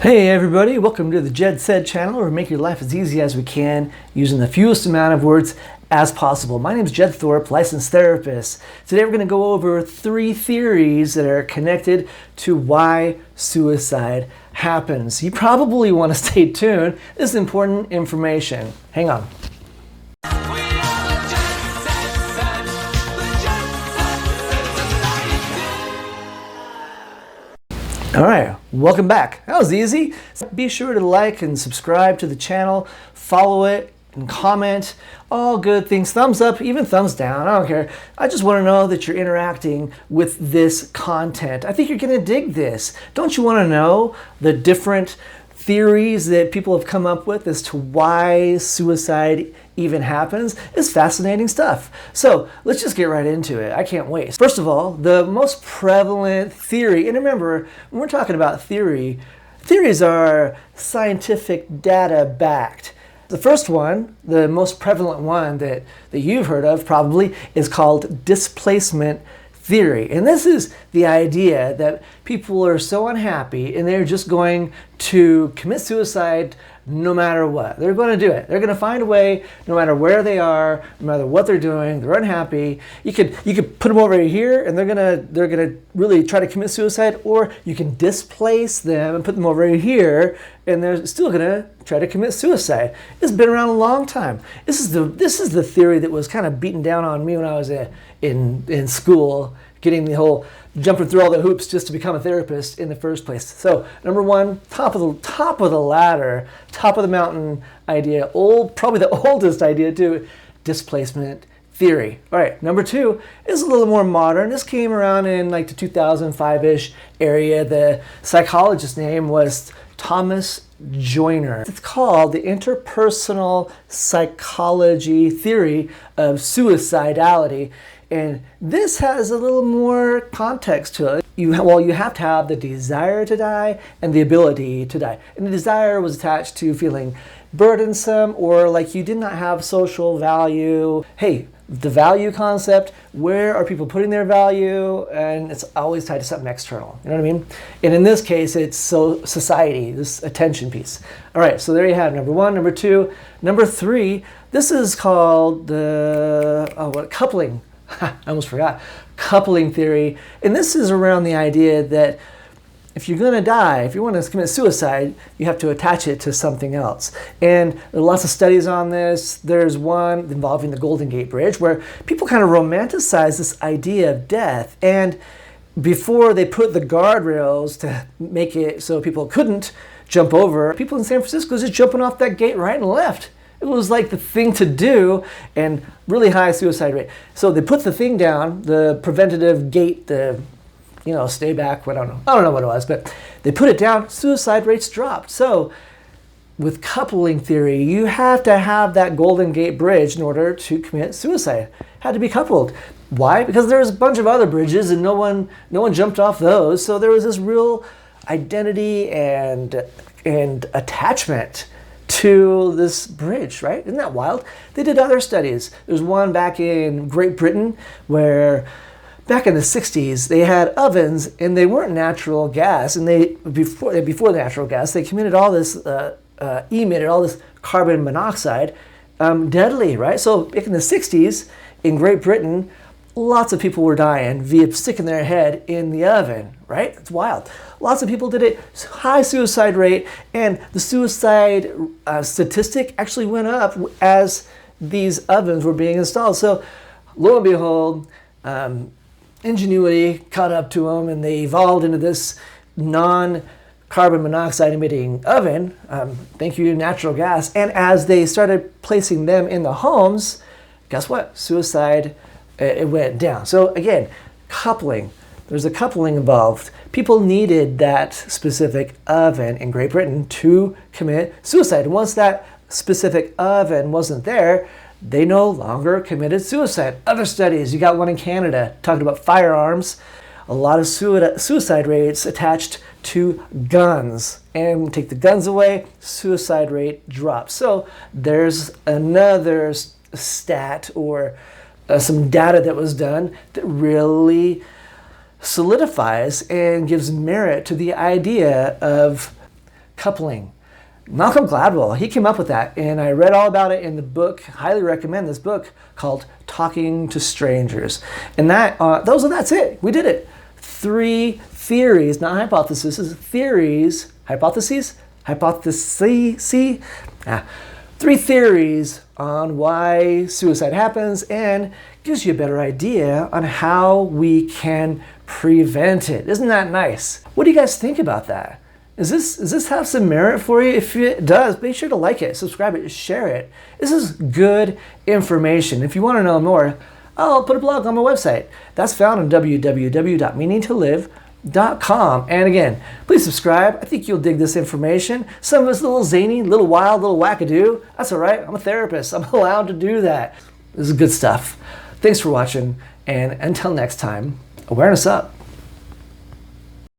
Hey everybody, welcome to the Jed Said channel, where we make your life as easy as we can using the fewest amount of words as possible. My name is Jed Thorpe, licensed therapist. Today we're going to go over 3 theories that are connected to why suicide happens. You probably want to stay tuned. This is important information. Hang on. All right, welcome back. That was easy. Be sure to like and subscribe to the channel, follow it, and comment. All good things. Thumbs up, even thumbs down. I don't care. I just want to know that you're interacting with this content. I think you're going to dig this. Don't you want to know the different theories that people have come up with as to why suicide even happens? It's fascinating stuff. So let's just get right into it. I can't wait. First of all, the most prevalent theory, and remember, when we're talking about theories are scientific data backed. The first one, the most prevalent one that you've heard of probably, is called displacement theory. And this is the idea that people are so unhappy and they're just going to commit suicide no matter what. They're going to do it. They're going to find a way no matter where they are, no matter what they're doing. They're unhappy. You could put them over here and they're going to really try to commit suicide, or you can displace them and put them over here and they're still going to try to commit suicide. It's been around a long time. This is the theory that was kind of beaten down on me when I was in school, getting the whole jumping through all the hoops just to become a therapist in the first place. So number one, top of the ladder, top of the mountain idea, probably the oldest idea too, displacement theory. All right, number two is a little more modern. This came around in like the 2005-ish area. The psychologist's name was Thomas Joyner. It's called the Interpersonal psychology theory of suicidality. And this has a little more context to it. You have to have the desire to die and the ability to die. And the desire was attached to feeling burdensome or like you did not have social value. Hey, the value concept, where are people putting their value? And it's always tied to something external. You know what I mean? And in this case, it's society, this attention piece. All right, so there you have number one, number two. Number three, this is called coupling. I almost forgot. Coupling theory. And this is around the idea that if you're going to die, if you want to commit suicide, you have to attach it to something else. And there are lots of studies on this. There's one involving the Golden Gate Bridge where people kind of romanticize this idea of death. And before they put the guardrails to make it so people couldn't jump over, people in San Francisco was just jumping off that gate right and left. It was like the thing to do, and really high suicide rate. So they put the thing down, the preventative gate, stay back, I don't know what it was, but they put it down, suicide rates dropped. So with coupling theory, you have to have that Golden Gate Bridge in order to commit suicide. It had to be coupled. Why? Because there was a bunch of other bridges and no one jumped off those. So there was this real identity and attachment to this bridge, right? Isn't that wild? They did other studies. There's one back in Great Britain where back in the 60s they had ovens and they weren't natural gas, and before the natural gas they emitted all this carbon monoxide, deadly, right? So back in the 60s in Great Britain, lots of people were dying via sticking their head in the oven, right? It's wild. Lots of people did it, high suicide rate, and the suicide statistic actually went up as these ovens were being installed. So lo and behold, ingenuity caught up to them and they evolved into this non-carbon monoxide emitting oven, thank you natural gas. And as they started placing them in the homes, guess what? Suicide, it went down. So again, coupling. There's a coupling involved. People needed that specific oven in Great Britain to commit suicide. And once that specific oven wasn't there, they no longer committed suicide. Other studies, you got one in Canada talking about firearms. A lot of suicide rates attached to guns. And take the guns away, suicide rate drops. So there's another stat or some data that was done that really solidifies and gives merit to the idea of coupling. Malcolm Gladwell, he came up with that, and I read all about it in the book. Highly recommend this book called Talking to Strangers. And that's it. We did it. 3 theories, not hypotheses, theories, hypotheses. 3 theories on why suicide happens, and gives you a better idea on how we can prevent it. Isn't that nice? What do you guys think about that? Does this have some merit for you? If it does, make sure to like it, subscribe it, share it. This is good information. If you want to know more, I'll put a blog on my website. That's found on www.meaningtolive.com. And again, please subscribe. I think you'll dig this information. Some of it's a little zany, a little wild, a little wackadoo. That's all right. I'm a therapist. I'm allowed to do that. This is good stuff. Thanks for watching, and until next time, awareness up.